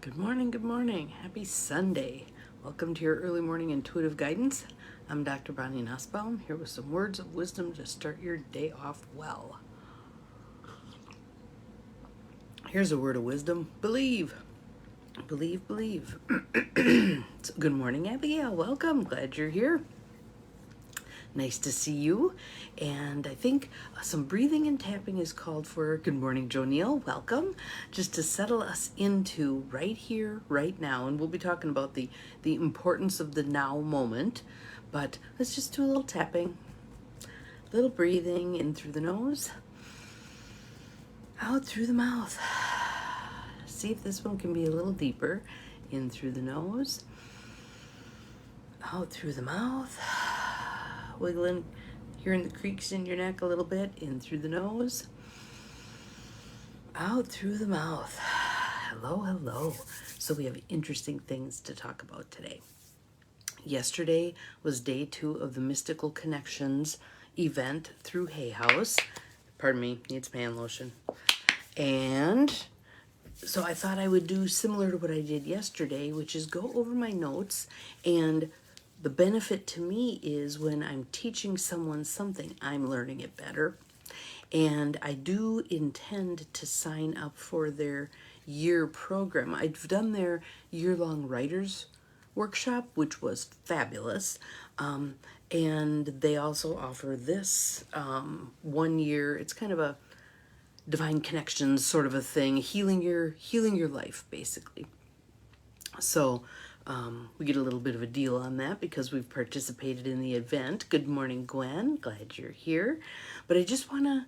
Good morning, good morning. Happy Sunday. Welcome to your early morning intuitive guidance. I'm Dr. Bonnie Nussbaum, here with some words of wisdom to start your day off well. Here's a word of wisdom. Believe. Believe, believe. So, good morning, Abigail. Welcome. Glad you're here. Nice to see you. And I think some breathing and tapping is called for. Good morning, Joe Neal. Welcome. Just to settle us into right here, right now. And we'll be talking about the importance of the now moment. But let's just do a little tapping, a little breathing in through the nose, out through the mouth. See if this one can be a little deeper. In through the nose, out through the mouth. Wiggling, hearing the creaks in your neck a little bit. In through the nose, out through the mouth. Hello, hello. So we have interesting things to talk about today. Yesterday was day 2 of the Mystical Connections event through Hay House. Pardon me, needs hand lotion. And so I thought I would do similar to what I did yesterday, which is go over my notes. And the benefit to me is when I'm teaching someone something, I'm learning it better. And I do intend to sign up for their year program. I've done their year-long writers workshop, which was fabulous. And they also offer this 1 year. It's kind of a divine connections sort of a thing, healing your life, basically. So we get a little bit of a deal on that because we've participated in the event. Good morning, Gwen. Glad you're here. But I just want to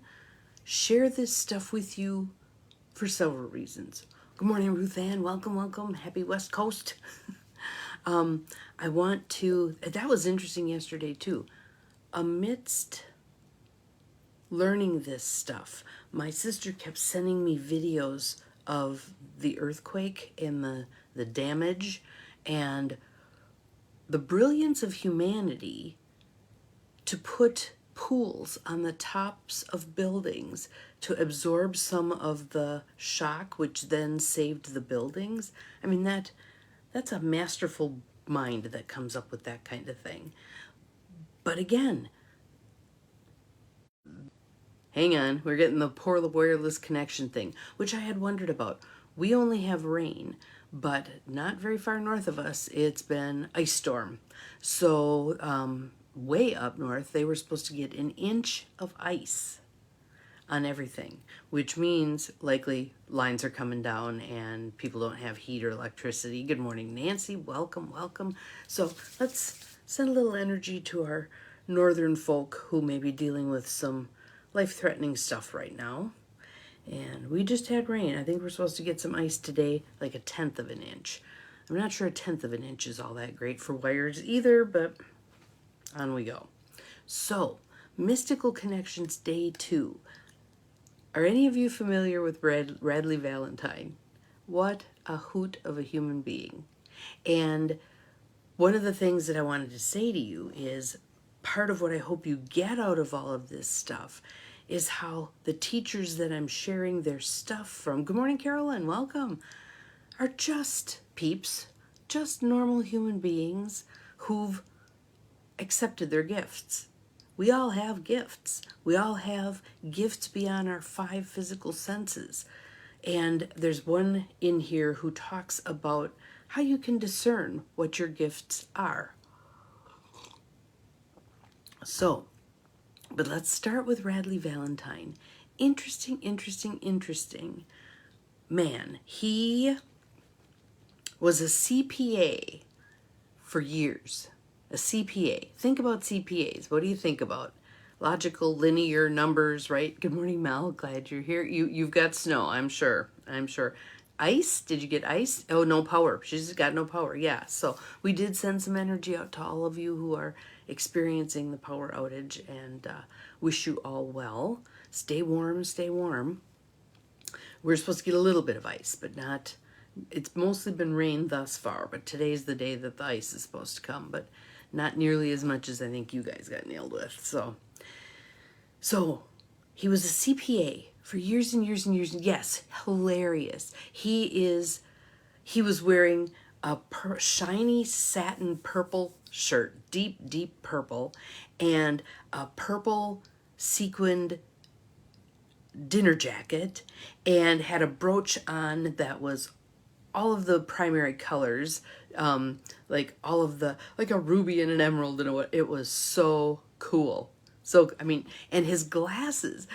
share this stuff with you for several reasons. Good morning, Ruth Ann. Welcome, welcome. Happy West Coast. I want to, that was interesting yesterday too. Amidst learning this stuff, my sister kept sending me videos of the earthquake and the damage and the brilliance of humanity to put pools on the tops of buildings to absorb some of the shock, which then saved the buildings. I mean, that's a masterful mind that comes up with that kind of thing. But again, hang on, we're getting the poor wireless connection thing, which I had wondered about. We only have rain, but not very far north of us, it's been ice storm. So way up north, they were supposed to get an inch of ice on everything, which means likely lines are coming down and people don't have heat or electricity. Good morning, Nancy. Welcome, welcome. So let's send a little energy to our northern folk who may be dealing with some life-threatening stuff right now. And we just had rain. I think we're supposed to get some ice today, like 1/10 of an inch. I'm not sure 1/10 of an inch is all that great for wires either, but on we go. So, Mystical Connections Day 2. Are any of you familiar with Radley Valentine? What a hoot of a human being. And one of the things that I wanted to say to you is part of what I hope you get out of all of this stuff is how the teachers that I'm sharing their stuff from, good morning, Carolyn, welcome, are just peeps, just normal human beings who've accepted their gifts. We all have gifts. We all have gifts beyond our 5 physical senses. And there's one in here who talks about how you can discern what your gifts are. So, but let's start with Radley Valentine. Interesting man. He was a CPA for years. A CPA. Think about CPAs. What do you think about? Logical, linear numbers, right? Good morning, Mel. Glad you're here. You've got snow, I'm sure. Ice? Did you get ice? Oh, no power. She's got no power. Yeah. So we did send some energy out to all of you who are experiencing the power outage and wish you all well. Stay warm, stay warm. We're supposed to get a little bit of ice, but not, it's mostly been rain thus far, but today's the day that the ice is supposed to come, but not nearly as much as I think you guys got nailed with. So he was a CPA for years and years and years. Yes, hilarious. He He was wearing a shiny satin purple shirt, deep, deep purple, and a purple sequined dinner jacket, and had a brooch on that was all of the primary colors, like all of the, like a ruby and an emerald, and it was so cool. So, I mean, and his glasses,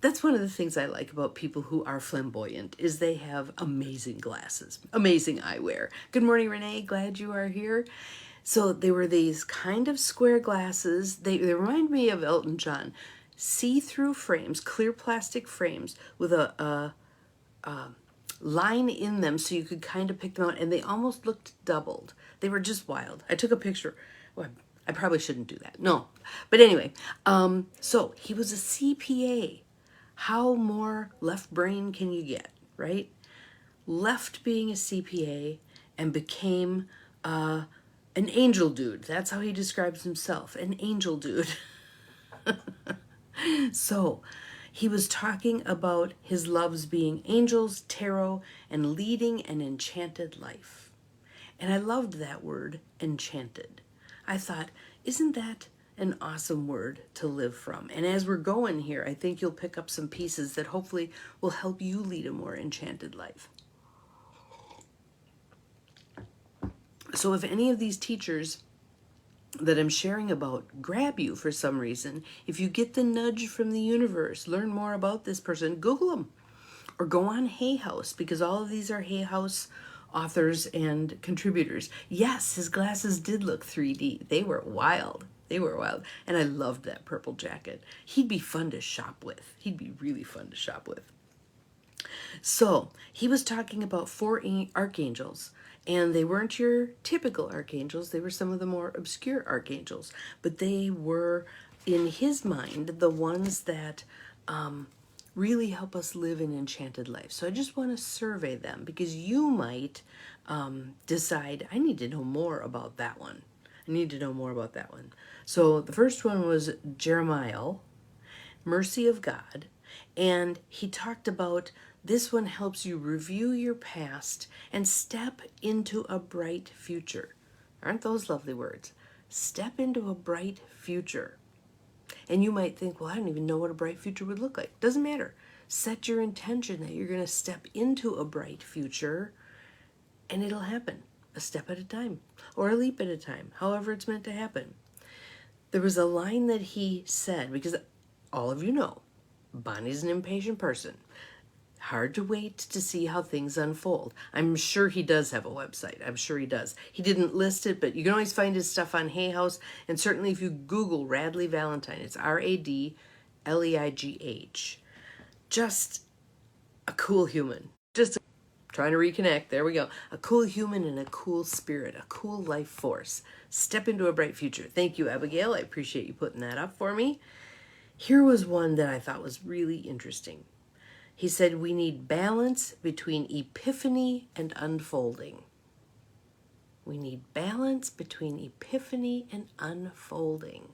that's one of the things I like about people who are flamboyant, is they have amazing glasses, amazing eyewear. Good morning, Renee. Glad you are here. So they were these kind of square glasses. They remind me of Elton John. See-through frames, clear plastic frames with a line in them so you could kind of pick them out, and they almost looked doubled. They were just wild. I took a picture. Well, I probably shouldn't do that. No. But anyway, so he was a CPA. How more left brain can you get, right? Left being a CPA and became an angel dude. That's how he describes himself, an angel dude. So he was talking about his loves being angels, tarot, and leading an enchanted life. And I loved that word, enchanted. I thought, isn't that an awesome word to live from? And as we're going here, I think you'll pick up some pieces that hopefully will help you lead a more enchanted life. So if any of these teachers that I'm sharing about grab you for some reason, if you get the nudge from the universe, learn more about this person, Google them or go on Hay House, because all of these are Hay House authors and contributors. Yes, his glasses did look 3D. They were wild. They were wild. And I loved that purple jacket. He'd be fun to shop with. He'd be really fun to shop with. So he was talking about 4 archangels, and they weren't your typical archangels. They were some of the more obscure archangels, but they were, in his mind, the ones that really help us live an enchanted life. So I just want to survey them, because you might decide, I need to know more about that one. I need to know more about that one. So the first one was Jeremiah, Mercy of God. And he talked about this one helps you review your past and step into a bright future. Aren't those lovely words? Step into a bright future. And you might think, well, I don't even know what a bright future would look like. Doesn't matter. Set your intention that you're going to step into a bright future, and it'll happen a step at a time or a leap at a time, however it's meant to happen. There was a line that he said, because all of you know, Bonnie's an impatient person. Hard to wait to see how things unfold. I'm sure he does have a website. I'm sure he does. He didn't list it, but you can always find his stuff on Hay House. And certainly if you Google Radley Valentine, it's Radleigh. Just a cool human. Just trying to reconnect. There we go. A cool human and a cool spirit, a cool life force. Step into a bright future. Thank you, Abigail. I appreciate you putting that up for me. Here was one that I thought was really interesting. He said, we need balance between epiphany and unfolding. We need balance between epiphany and unfolding.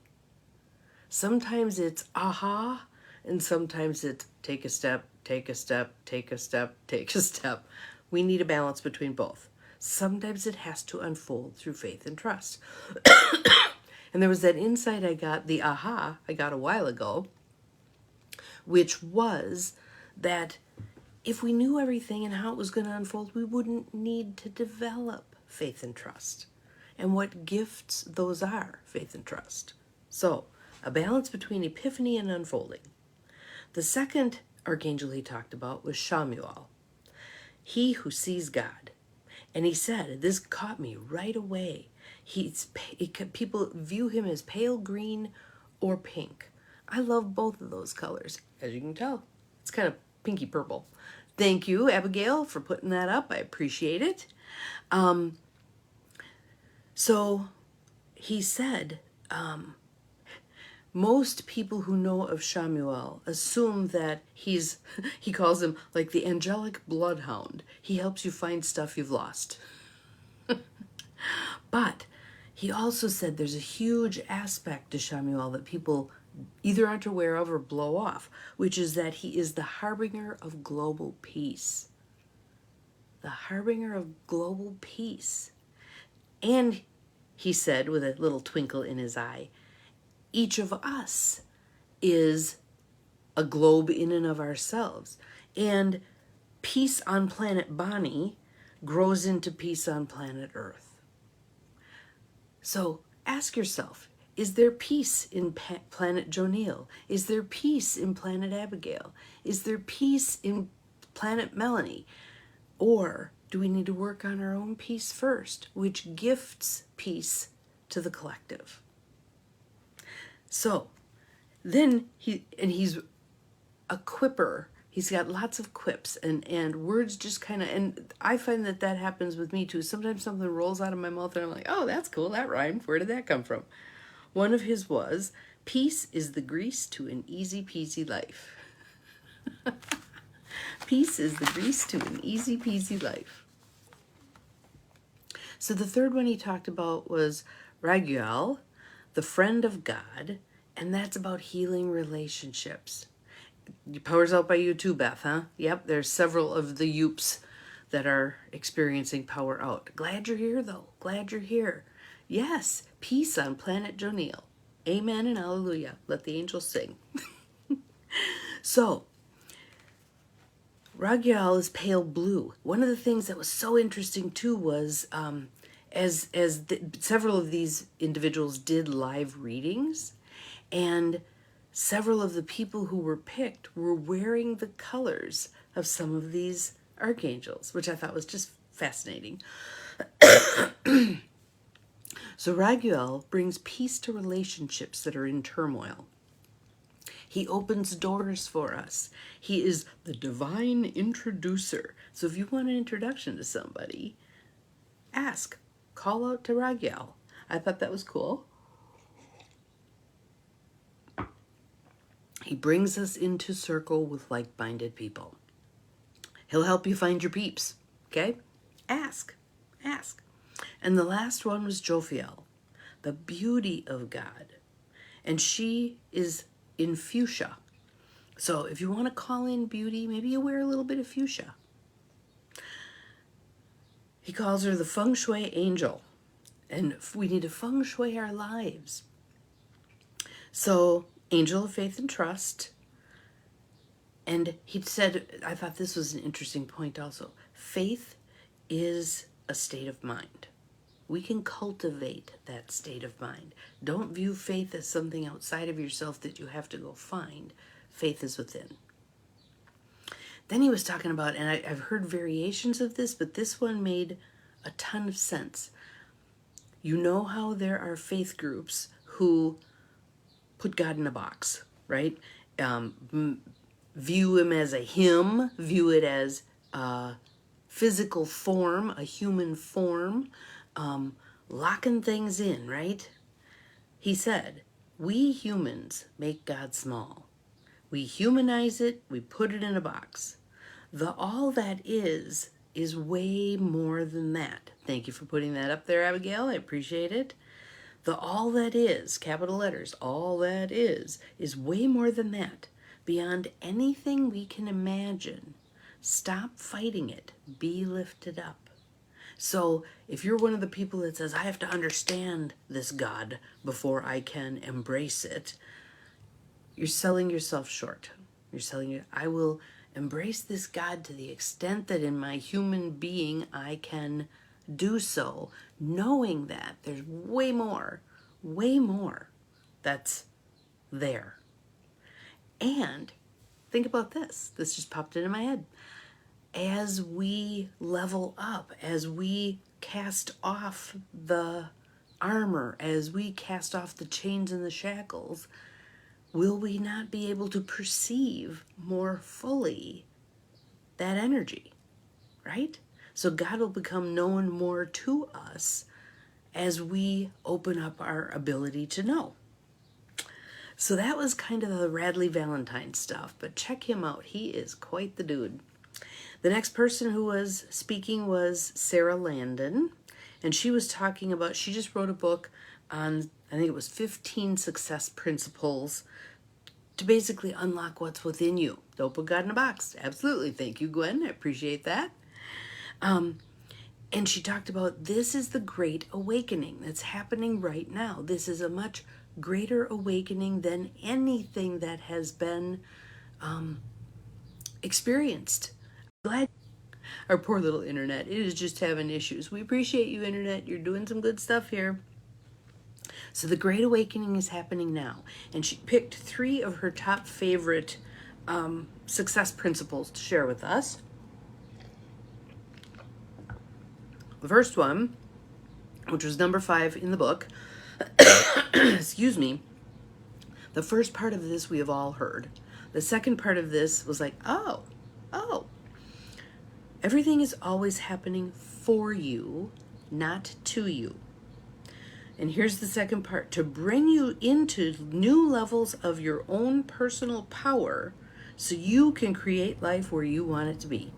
Sometimes it's aha, and sometimes it's take a step, take a step, take a step, take a step. We need a balance between both. Sometimes it has to unfold through faith and trust. And there was that insight I got, the aha I got a while ago, which was that if we knew everything and how it was going to unfold, we wouldn't need to develop faith and trust. And what gifts those are, faith and trust. So, a balance between epiphany and unfolding. The second archangel he talked about was Shamuel, he who sees God. And he said, this caught me right away. People view him as pale green or pink. I love both of those colors. As you can tell, it's kind of pinky purple. Thank you, Abigail, for putting that up. I appreciate it. So he said, most people who know of Shamuel assume that he calls him like the angelic bloodhound. He helps you find stuff you've lost. But he also said there's a huge aspect to Shamuel that people either aren't aware of or blow off, which is that he is the harbinger of global peace. the harbinger of global peace. And he said, with a little twinkle in his eye, each of us is a globe in and of ourselves. And peace on planet Bonnie grows into peace on planet Earth. So ask yourself, is there peace in planet Jonil? Is there peace in planet Abigail? Is there peace in planet Melanie? Or do we need to work on our own peace first, which gifts peace to the collective? So then he's a quipper. He's got lots of quips and words just kind of, and I find that happens with me too. Sometimes something rolls out of my mouth and I'm like, oh, that's cool, that rhymed. Where did that come from? One of his was, peace is the grease to an easy peasy life. Peace is the grease to an easy peasy life. So the third one he talked about was Raguel, the friend of God, and that's about healing relationships. Power's out by you too, Beth, huh? Yep, there's several of the Yoops that are experiencing power out. Glad you're here, though. Glad you're here. Yes, peace on planet Jonil. Amen and hallelujah. Let the angels sing. So, Raguel is pale blue. One of the things that was so interesting too was several of these individuals did live readings, and several of the people who were picked were wearing the colors of some of these archangels, which I thought was just fascinating. So Raguel brings peace to relationships that are in turmoil. He opens doors for us. He is the divine introducer. So if you want an introduction to somebody, ask, call out to Raguel. I thought that was cool. He brings us into circle with like-minded people. He'll help you find your peeps, okay? Ask. And the last one was Jophiel, the beauty of God. And she is in fuchsia. So if you want to call in beauty, maybe you wear a little bit of fuchsia. He calls her the feng shui angel. And we need to feng shui our lives. So, angel of faith and trust. And he said, I thought this was an interesting point also. Faith is a state of mind. We can cultivate that state of mind. Don't view faith as something outside of yourself that you have to go find. Faith is within. Then he was talking about, and I've heard variations of this, but this one made a ton of sense. You know how there are faith groups who put God in a box, right? View him as a him, view it as a physical form, a human form, locking things in, right? He said, we humans make God small. We humanize it, we put it in a box. The all that is way more than that. Thank you for putting that up there, Abigail. I appreciate it. The all that is, capital letters, all that is way more than that. Beyond anything we can imagine. Stop fighting it. Be lifted up. So if you're one of the people that says, I have to understand this God before I can embrace it, you're selling yourself short. You're selling, I will embrace this God to the extent that in my human being I can do so, knowing that there's way more that's there. And think about this. This just popped into my head. As we level up, as we cast off the armor, as we cast off the chains and the shackles, will we not be able to perceive more fully that energy, right? So God will become known more to us as we open up our ability to know. So that was kind of the Radley Valentine stuff, but check him out. He is quite the dude. The next person who was speaking was Sarah Landon, and she was talking about, she just wrote a book on, I think it was 15 success principles to basically unlock what's within you. Don't put God in a box. Absolutely. Thank you, Gwen. I appreciate that. And she talked about this is the great awakening that's happening right now. This is a much greater awakening than anything that has been experienced. Glad our poor little internet, it is just having issues. We appreciate you, internet. You're doing some good stuff here. So the Great Awakening is happening now. And she picked 3 of her top favorite success principles to share with us. The first one, which was number 5 in the book, excuse me, the first part of this we have all heard. The second part of this was like, oh, everything is always happening for you, not to you. And here's the second part, to bring you into new levels of your own personal power so you can create life where you want it to be.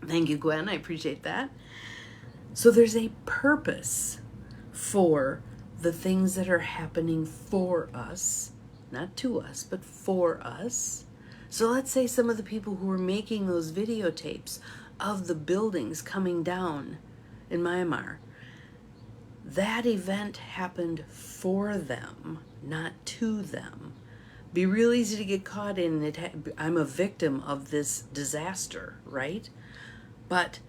Thank you, Gwen. I appreciate that. So there's a purpose for the things that are happening for us, not to us, but for us. So let's say some of the people who were making those videotapes of the buildings coming down in Myanmar, that event happened for them, not to them. Be real easy to get caught in it. I'm a victim of this disaster, right? But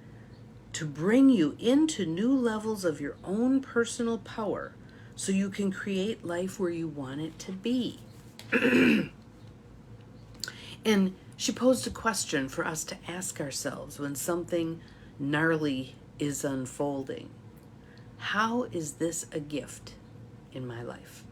to bring you into new levels of your own personal power so you can create life where you want it to be. And she posed a question for us to ask ourselves when something gnarly is unfolding. How is this a gift in my life?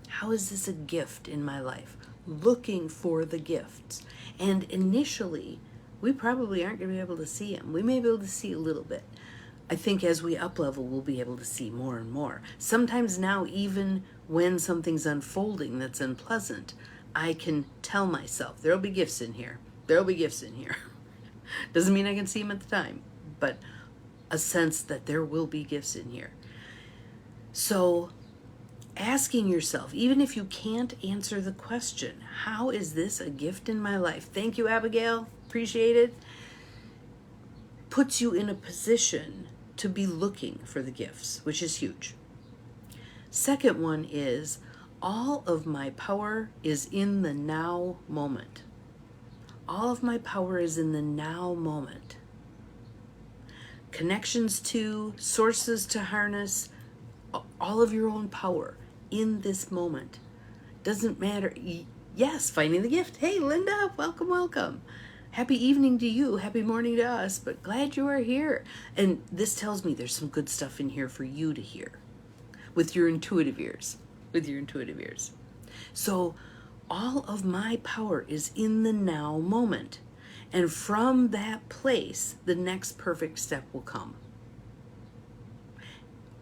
How is this a gift in my life? Looking for the gifts. And initially, we probably aren't going to be able to see them. We may be able to see a little bit. I think as we up-level, we'll be able to see more and more. Sometimes now, even when something's unfolding that's unpleasant, I can tell myself, there'll be gifts in here. There'll be gifts in here. Doesn't mean I can see them at the time, but a sense that there will be gifts in here. So asking yourself, even if you can't answer the question, how is this a gift in my life? Thank you, Abigail. Appreciate it. Puts you in a position to be looking for the gifts, which is huge. Second one is, all of my power is in the now moment. All of my power is in the now moment. Connections to, sources to harness, all of your own power in this moment. Doesn't matter. Yes, finding the gift. Hey, Linda, welcome, welcome. Happy evening to you. Happy morning to us, but glad you are here. And this tells me there's some good stuff in here for you to hear with your intuitive ears. So all of my power is in the now moment. And from that place, the next perfect step will come.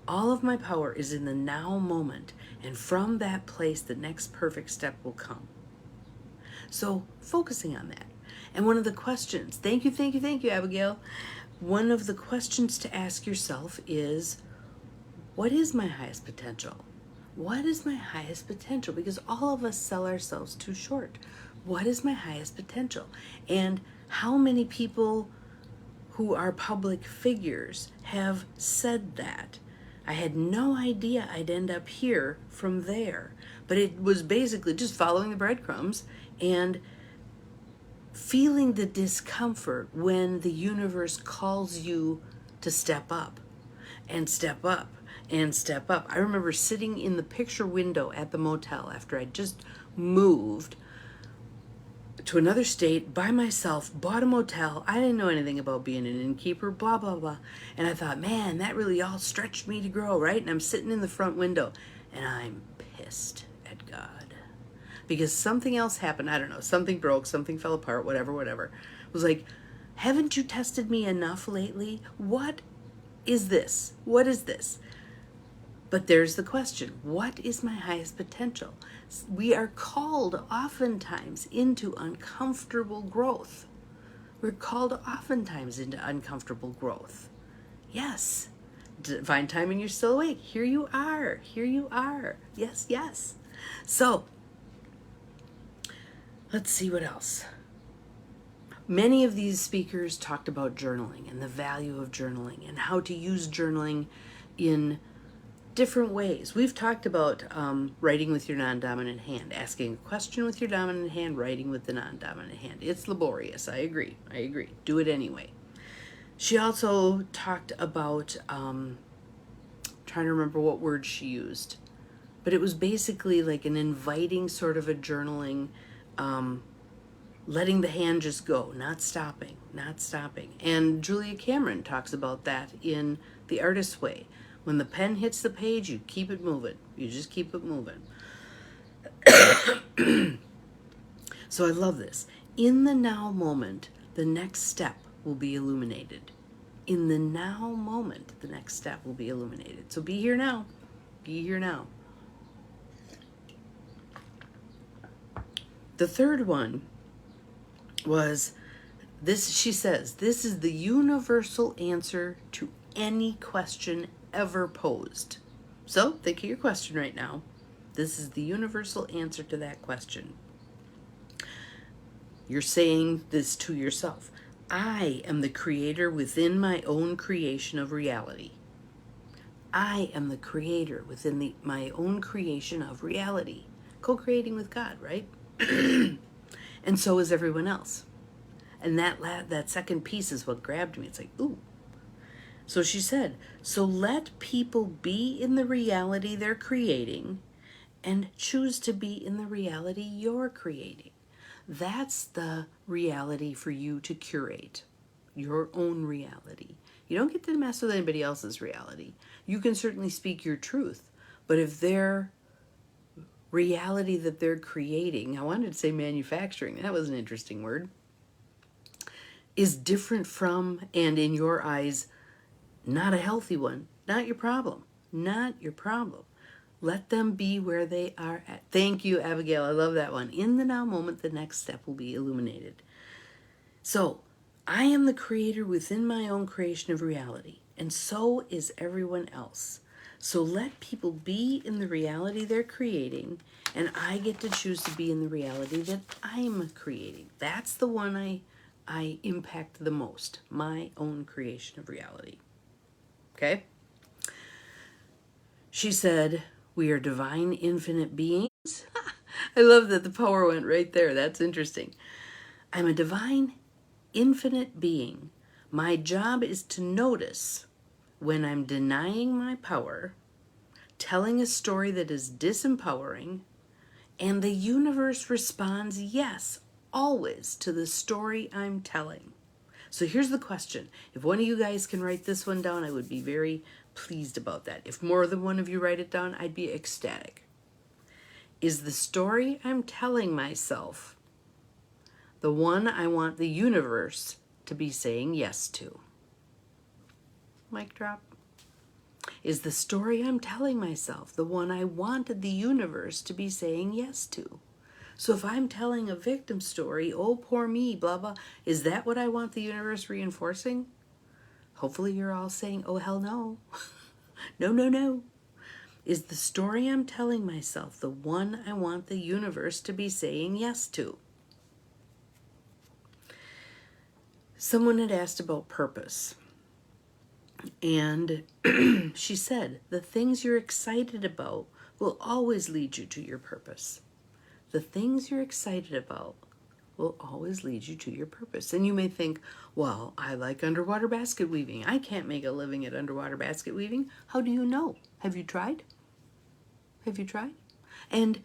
All of my power is in the now moment. And from that place, the next perfect step will come. So focusing on that. And one of the questions, thank you, Abigail. One of the questions to ask yourself is, what is my highest potential? What is my highest potential? Because all of us sell ourselves too short. What is my highest potential? And how many people who are public figures have said that? I had no idea I'd end up here from there. But it was basically just following the breadcrumbs and feeling the discomfort when the universe calls you to step up and step up and step up. I remember sitting in the picture window at the motel after I just moved to another state by myself, bought a motel. I didn't know anything about being an innkeeper, blah, blah, blah. And I thought, man, that really all stretched me to grow, right? And I'm sitting in the front window and I'm pissed at God because something else happened. I don't know, something broke, something fell apart, whatever. It was like, haven't you tested me enough lately? What is this? What is this? But there's the question, what is my highest potential? We are called oftentimes into uncomfortable growth. We're called oftentimes into uncomfortable growth. Yes. Divine timing, you're still awake. Here you are. Yes, yes. So, let's see what else. Many of these speakers talked about journaling and the value of journaling and how to use journaling in different ways. We've talked about writing with your non-dominant hand, asking a question with your dominant hand, writing with the non-dominant hand. It's laborious. I agree. Do it anyway. She also talked about, trying to remember what word she used, but it was basically like an inviting sort of a journaling, letting the hand just go, not stopping. And Julia Cameron talks about that in The Artist's Way. When the pen hits the page, you keep it moving. You just keep it moving. So I love this. In the now moment, the next step will be illuminated. In the now moment, the next step will be illuminated. So be here now. Be here now. The third one was this. She says, this is the universal answer to any question ever posed. So think of your question right now. This is the universal answer to that question. You're saying this to yourself. I am the creator within my own creation of reality. I am the creator within my own creation of reality. Co-creating with God, right? And so is everyone else. And that second piece is what grabbed me. It's like, ooh. So she said, so let people be in the reality they're creating and choose to be in the reality you're creating. That's the reality for you to curate, your own reality. You don't get to mess with anybody else's reality. You can certainly speak your truth, but if their reality that they're creating, I wanted to say manufacturing, that was an interesting word, is different from, and in your eyes, not a healthy one, not your problem. Not your problem. Let them be where they are at. Thank you, Abigail. I love that one. In the now moment, the next step will be illuminated. So, I am the creator within my own creation of reality, and so is everyone else. So let people be in the reality they're creating, and I get to choose to be in the reality that I'm creating. That's the one I impact the most, my own creation of reality. Okay? She said, we are divine infinite beings. I love that the power went right there. That's interesting. I'm a divine infinite being. My job is to notice when I'm denying my power, telling a story that is disempowering, and the universe responds yes, always, to the story I'm telling. So here's the question. If one of you guys can write this one down, I would be very pleased about that. If more than one of you write it down, I'd be ecstatic. Is the story I'm telling myself the one I want the universe to be saying yes to? Mic drop. Is the story I'm telling myself the one I wanted the universe to be saying yes to? So if I'm telling a victim story, oh, poor me, blah, blah, is that what I want the universe reinforcing? Hopefully you're all saying, oh, hell no. No. Is the story I'm telling myself the one I want the universe to be saying yes to? Someone had asked about purpose. And she said, the things you're excited about will always lead you to your purpose. The things you're excited about will always lead you to your purpose. And you may think, well, I like underwater basket weaving. I can't make a living at underwater basket weaving. How do you know? Have you tried? Have you tried? And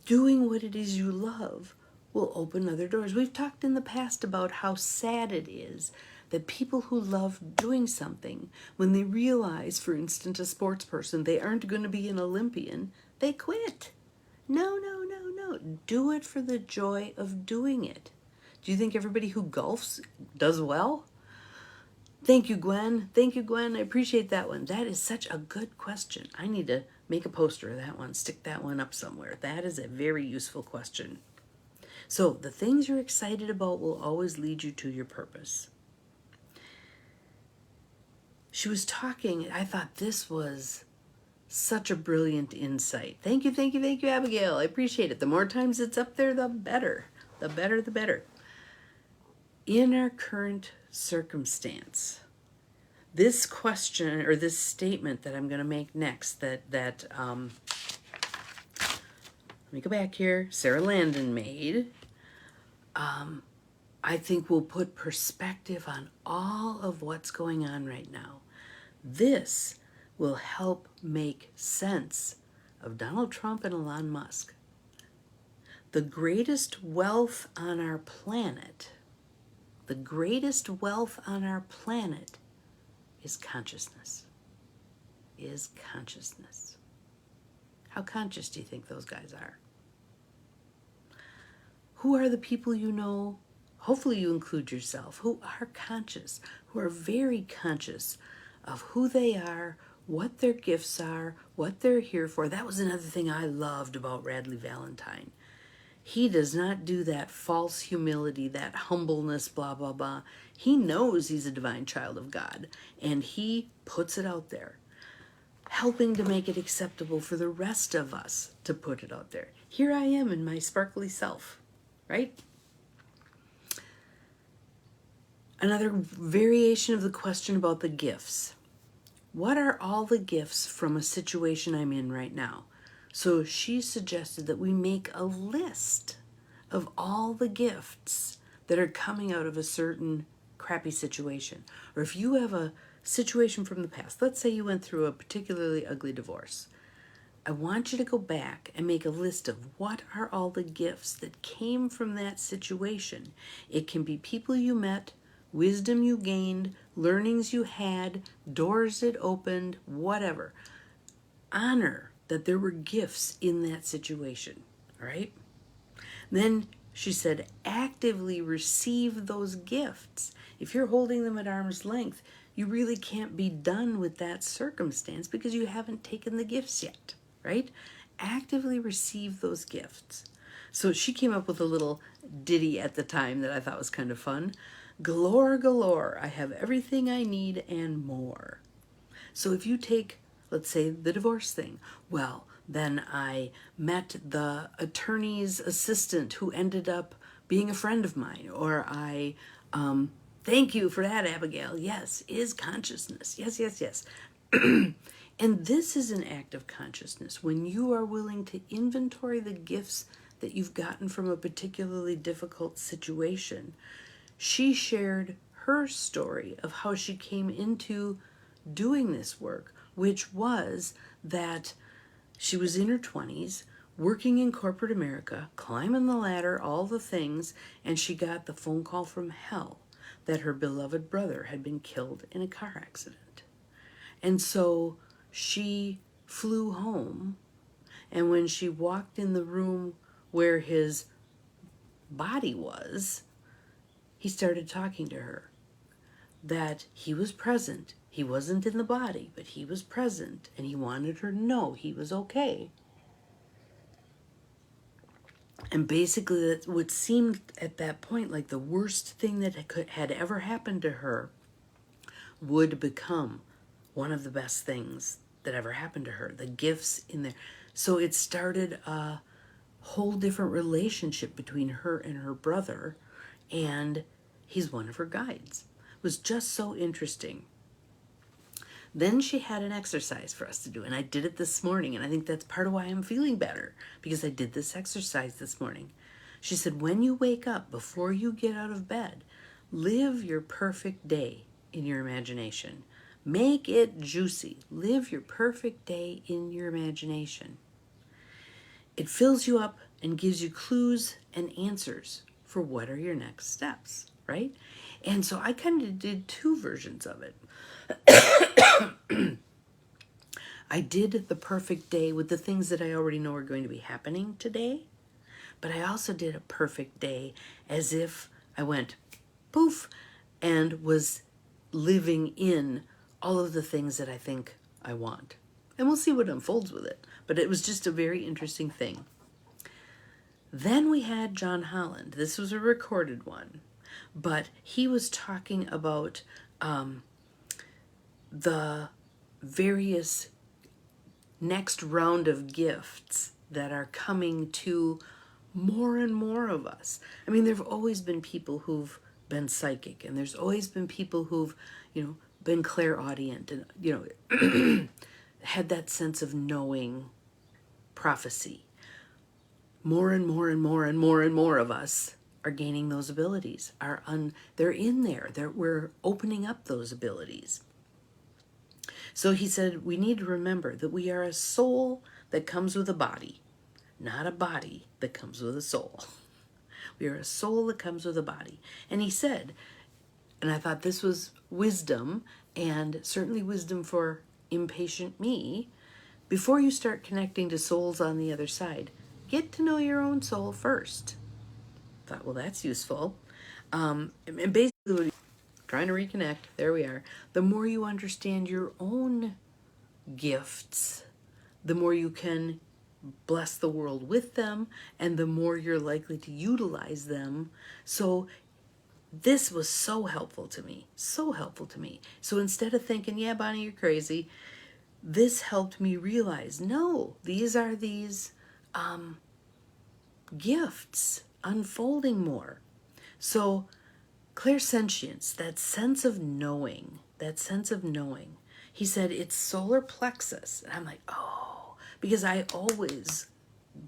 doing what it is you love will open other doors. We've talked in the past about how sad it is that people who love doing something, when they realize, for instance, a sports person, they aren't going to be an Olympian, they quit. No. Do it for the joy of doing it. Do you think everybody who golfs does well? Thank you, Gwen. I appreciate that one. That is such a good question. I need to make a poster of that one, stick that one up somewhere. That is a very useful question. So the things you're excited about will always lead you to your purpose. She was talking, I thought this was such a brilliant insight. Thank you, Abigail. I appreciate it. The more times it's up there, the better. The better. In our current circumstance, this question or this statement that I'm going to make next that let me go back here, Sarah Landon made, I think will put perspective on all of what's going on right now. This will help make sense of Donald Trump and Elon Musk. The greatest wealth on our planet, is consciousness. How conscious do you think those guys are? Who are the people you know? Hopefully you include yourself, who are conscious, who are very conscious of who they are, what their gifts are, what they're here for. That was another thing I loved about Radley Valentine. He does not do that false humility, that humbleness, blah, blah, blah. He knows he's a divine child of God, and he puts it out there, helping to make it acceptable for the rest of us to put it out there. Here I am in my sparkly self, right? Another variation of the question about the gifts. What are all the gifts from a situation I'm in right now? So she suggested that we make a list of all the gifts that are coming out of a certain crappy situation. Or if you have a situation from the past, let's say you went through a particularly ugly divorce. I want you to go back and make a list of what are all the gifts that came from that situation. It can be people you met, wisdom you gained, learnings you had, doors it opened, whatever. Honor that there were gifts in that situation, all right? Then she said, actively receive those gifts. If you're holding them at arm's length, you really can't be done with that circumstance because you haven't taken the gifts yet, right? Actively receive those gifts. So she came up with a little ditty at the time that I thought was kind of fun. Galore, galore, I have everything I need and more. So if you take, let's say, the divorce thing, well, then I met the attorney's assistant who ended up being a friend of mine, or I, thank you for that, Abigail. Yes, is consciousness. Yes. And this is an act of consciousness when you are willing to inventory the gifts that you've gotten from a particularly difficult situation. She shared her story of how she came into doing this work, which was that she was in her 20s, working in corporate America, climbing the ladder, all the things, and she got the phone call from hell that her beloved brother had been killed in a car accident. And so she flew home, and when she walked in the room where his body was, he started talking to her, that he was present. He wasn't in the body, but he was present, and he wanted her to know he was okay. And basically, that's what seemed at that point like the worst thing that had ever happened to her would become one of the best things that ever happened to her. The gifts in there. So it started a whole different relationship between her and her brother, and he's one of her guides. It was just so interesting. Then she had an exercise for us to do, and I did it this morning, and I think that's part of why I'm feeling better, because I did this exercise this morning. She said, when you wake up, before you get out of bed, live your perfect day in your imagination. Make it juicy. Live your perfect day in your imagination. It fills you up and gives you clues and answers for what are your next steps, right? And so I kind of did two versions of it. I did the perfect day with the things that I already know are going to be happening today, but I also did a perfect day as if I went poof and was living in all of the things that I think I want. And we'll see what unfolds with it, but it was just a very interesting thing. Then we had John Holland. This was a recorded one, but he was talking about the various next round of gifts that are coming to more and more of us. I mean, there have always been people who've been psychic, and there's always been people who've, been clairaudient and, had that sense of knowing prophecy. More and more and more and more and more of us are gaining those abilities. They're in there. We're opening up those abilities. So he said, we need to remember that we are a soul that comes with a body, not a body that comes with a soul. We are a soul that comes with a body. And he said, and I thought this was wisdom, and certainly wisdom for impatient me, before you start connecting to souls on the other side, get to know your own soul first. Thought, well, that's useful. And basically, trying to reconnect, there we are. The more you understand your own gifts, the more you can bless the world with them, and the more you're likely to utilize them. So this was so helpful to me, so helpful to me. So instead of thinking, yeah, Bonnie, you're crazy, this helped me realize, no, these are these gifts unfolding more. So clairsentience, that sense of knowing, he said it's solar plexus. And I'm like, oh, because I always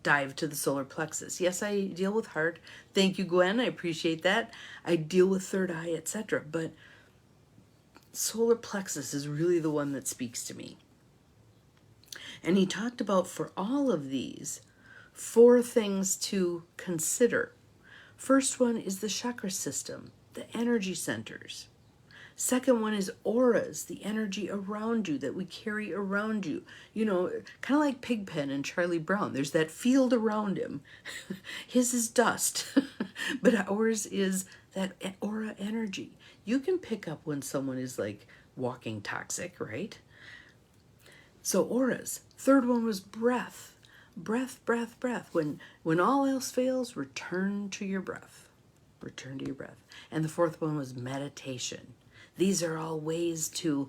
dive to the solar plexus. Yes, I deal with heart. Thank you, Gwen. I appreciate that. I deal with third eye, etc. But solar plexus is really the one that speaks to me. And he talked about, for all of these, 4 things to consider. First one is the chakra system, the energy centers. Second one is auras, the energy around you that we carry around you. Kind of like Pigpen and Charlie Brown. There's that field around him. His is dust, but ours is that aura energy. You can pick up when someone is like walking toxic, right? So auras. Third one was breath. Breath, breath, breath. When all else fails, return to your breath. Return to your breath. And the fourth one was meditation. These are all ways to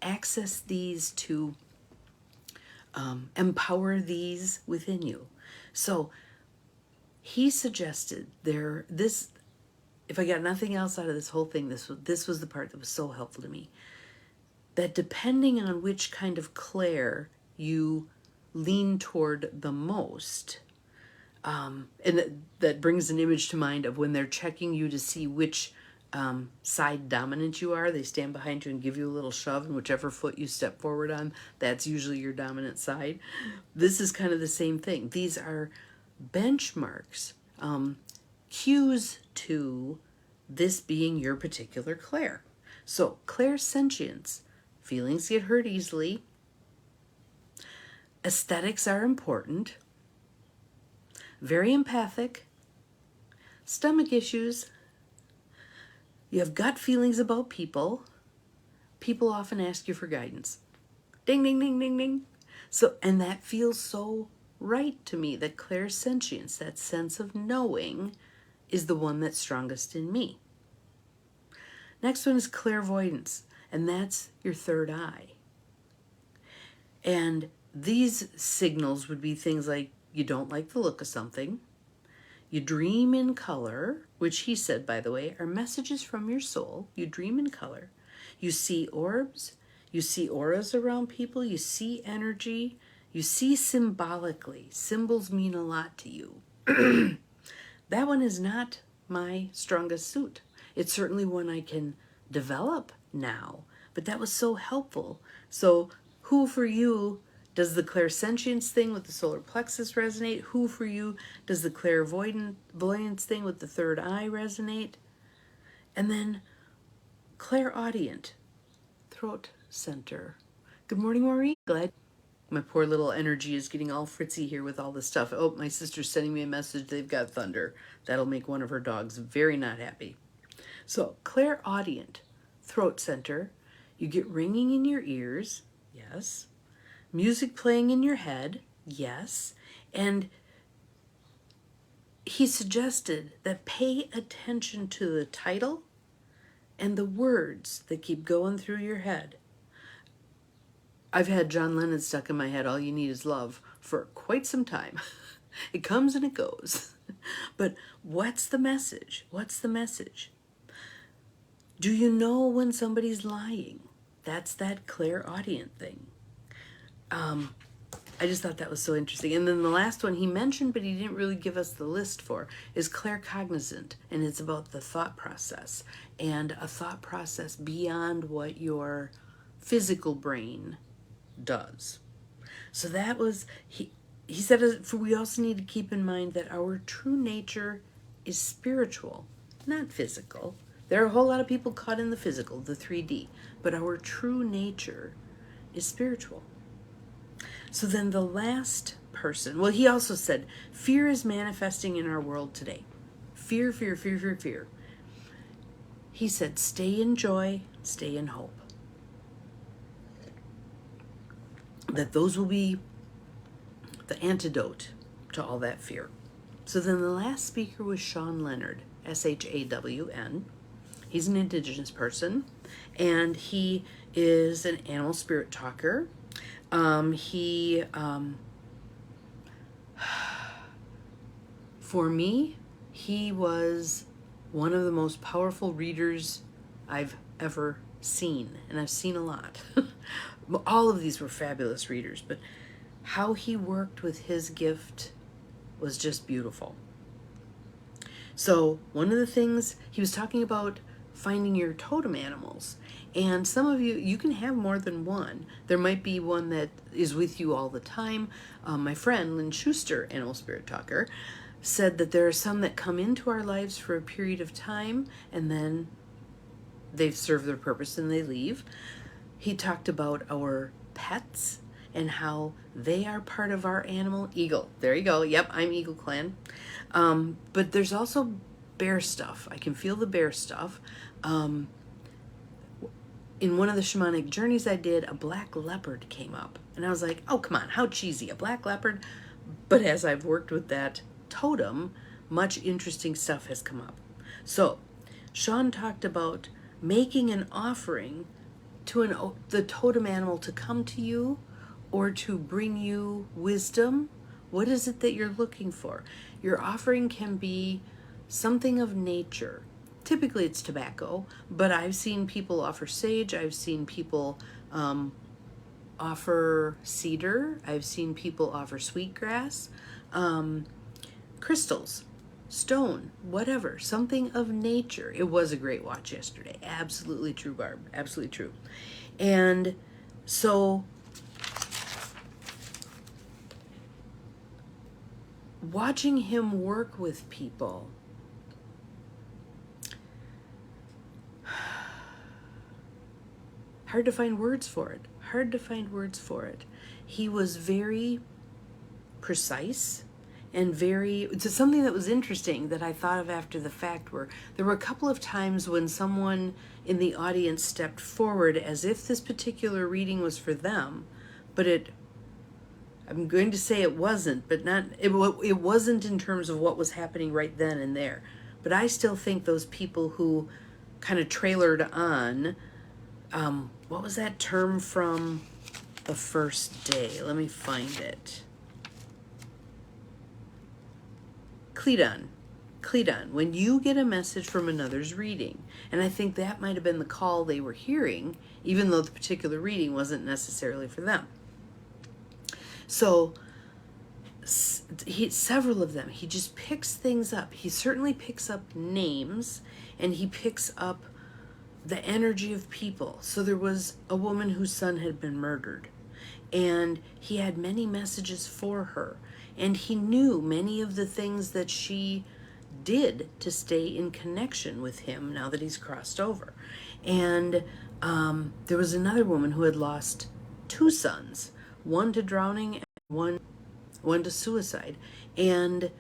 access these, to empower these within you. So he suggested if I got nothing else out of this whole thing, this was the part that was so helpful to me, that depending on which kind of clair you lean toward the most, and that brings an image to mind of when they're checking you to see which side dominant you are. They stand behind you and give you a little shove, and whichever foot you step forward on, that's usually your dominant side. This is kind of the same thing. These are benchmarks, cues to this being your particular clair. So clairsentience, feelings get hurt easily. Aesthetics are important. Very empathic. Stomach issues. You have gut feelings about people. People often ask you for guidance. Ding, ding, ding, ding, ding. So, and that feels so right to me, that clairsentience, that sense of knowing, is the one that's strongest in me. Next one is clairvoyance, and that's your third eye. And these signals would be things like you don't like the look of something, you dream in color, which he said, by the way, are messages from your soul. You dream in color. You see orbs. You see auras around people. You see energy. You see symbolically. Symbols mean a lot to you. That one is not my strongest suit. It's certainly one I can develop now, but that was so helpful. So who for you does the clairsentience thing with the solar plexus resonate? Who for you does the clairvoyance thing with the third eye resonate? And then clairaudient, throat center. Good morning, Maureen. Glad my poor little energy is getting all fritzy here with all this stuff. Oh, my sister's sending me a message. They've got thunder. That'll make one of her dogs very not happy. So clairaudient, throat center. You get ringing in your ears. Yes. Music playing in your head, yes. And he suggested that pay attention to the title and the words that keep going through your head. I've had John Lennon stuck in my head, All You Need Is Love, for quite some time. It comes and it goes. But what's the message? What's the message? Do you know when somebody's lying? That's that clairaudient thing. I just thought that was so interesting. And then the last one he mentioned, but he didn't really give us the list for, is claircognizant. And it's about the thought process, and a thought process beyond what your physical brain does. So that was, he said, we also need to keep in mind that our true nature is spiritual, not physical. There are a whole lot of people caught in the physical, the 3D, but our true nature is spiritual. So then the last person, well, he also said, fear is manifesting in our world today. Fear, fear, fear, fear, fear. He said, stay in joy, stay in hope. That those will be the antidote to all that fear. So then the last speaker was Shawn Leonard, S-H-A-W-N. He's an Indigenous person, and he is an animal spirit talker. For me, he was one of the most powerful readers I've ever seen, and I've seen a lot. All of these were fabulous readers, but how he worked with his gift was just beautiful. So one of the things he was talking about, finding your totem animals. And some of you can have more than one. There might be one that is with you all the time. My friend, Lynn Schuster, Animal Spirit Talker, said that there are some that come into our lives for a period of time, and then they've served their purpose and they leave. He talked about our pets and how they are part of our animal. Eagle. There you go. Yep, I'm Eagle Clan. But there's also bear stuff. I can feel the bear stuff. In one of the shamanic journeys I did, a black leopard came up. And I was like, oh, come on, how cheesy, a black leopard? But as I've worked with that totem, much interesting stuff has come up. So Shawn talked about making an offering to the totem animal to come to you or to bring you wisdom. What is it that you're looking for? Your offering can be something of nature. Typically it's tobacco, but I've seen people offer sage. I've seen people offer cedar. I've seen people offer sweetgrass, crystals, stone, whatever, something of nature. It was a great watch yesterday. Absolutely true, Barb. Absolutely true. And so watching him work with people, hard to find words for it. Hard to find words for it. He was very precise and very, it's something that was interesting that I thought of after the fact, where there were a couple of times when someone in the audience stepped forward as if this particular reading was for them, but I'm going to say it wasn't, but it wasn't in terms of what was happening right then and there. But I still think those people who kind of trailered on, what was that term from the first day? Let me find it. Cledon. When you get a message from another's reading, and I think that might have been the call they were hearing, even though the particular reading wasn't necessarily for them. So several of them, he just picks things up. He certainly picks up names, and he picks up the energy of people. So there was a woman whose son had been murdered, and he had many messages for her, and he knew many of the things that she did to stay in connection with him now that he's crossed over. And there was another woman who had lost 2 sons, one to drowning and one to suicide, and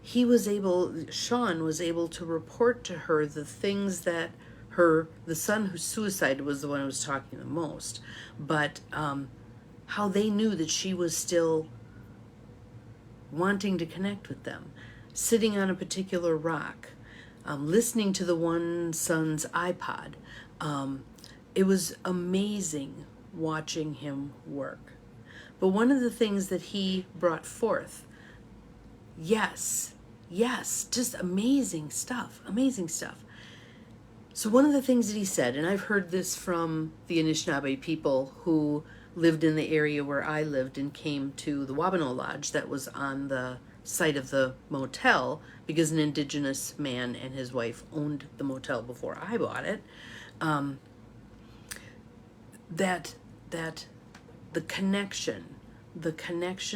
Shawn was able to report to her the things that the son whose suicide was the one who was talking the most, but how they knew that she was still wanting to connect with them, sitting on a particular rock, listening to the one son's iPod. It was amazing watching him work. But one of the things that he brought forth Yes, yes, just amazing stuff, amazing stuff. So one of the things that he said, and I've heard this from the Anishinaabe people who lived in the area where I lived and came to the Wabano Lodge that was on the site of the motel, because an indigenous man and his wife owned the motel before I bought it, that the connection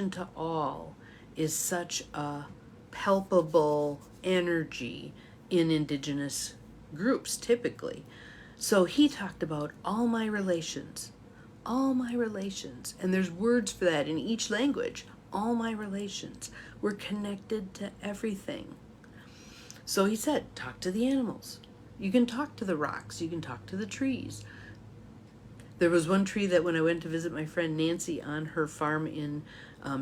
to all is such a palpable energy in indigenous groups typically. So he talked about all my relations, and there's words for that in each language. All my relations. We're connected to everything. So he said, talk to the animals. You can talk to the rocks, you can talk to the trees. There was one tree that when I went to visit my friend Nancy on her farm in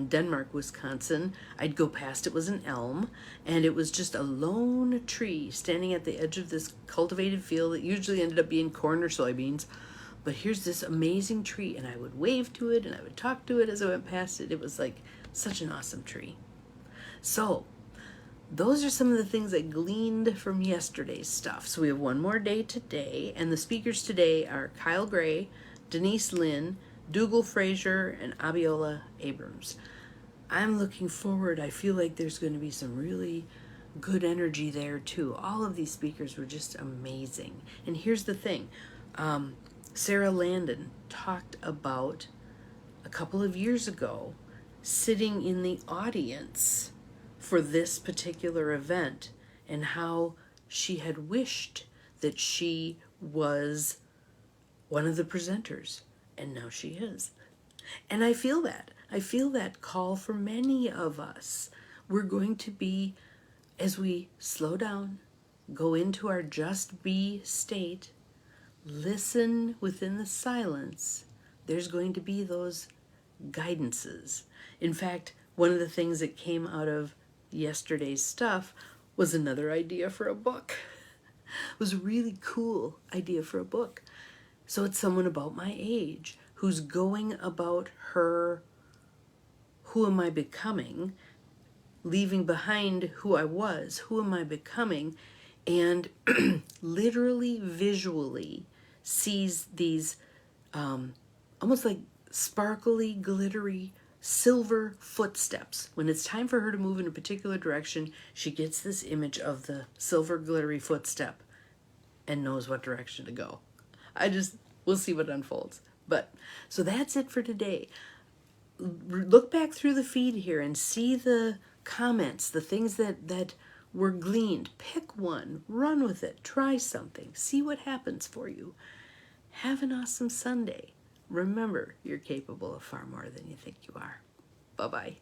Denmark, Wisconsin, I'd go past. It was an elm, and it was just a lone tree standing at the edge of this cultivated field that usually ended up being corn or soybeans. But here's this amazing tree, and I would wave to it, and I would talk to it as I went past it. It was like such an awesome tree. So those are some of the things I gleaned from yesterday's stuff. So we have one more day today, and the speakers today are Kyle Gray, Denise Lynn, Dougal Fraser, and Abiola Abrams. I'm looking forward. I feel like there's going to be some really good energy there too. All of these speakers were just amazing. And here's the thing. Sarah Landon talked about a couple of years ago sitting in the audience for this particular event and how she had wished that she was one of the presenters, and now she is. And I feel that call for many of us. We're going to be, as we slow down, go into our just be state, listen within the silence, there's going to be those guidances. In fact, one of the things that came out of yesterday's stuff was another idea for a book. It was a really cool idea for a book. So it's someone about my age who's going about her who am I becoming, leaving behind who I was, who am I becoming, and literally visually sees these almost like sparkly, glittery, silver footsteps. When it's time for her to move in a particular direction, she gets this image of the silver, glittery footstep and knows what direction to go. We'll see what unfolds. But, so that's it for today. Look back through the feed here and see the comments, the things that were gleaned. Pick one, run with it, try something, see what happens for you. Have an awesome Sunday. Remember, you're capable of far more than you think you are. Bye-bye.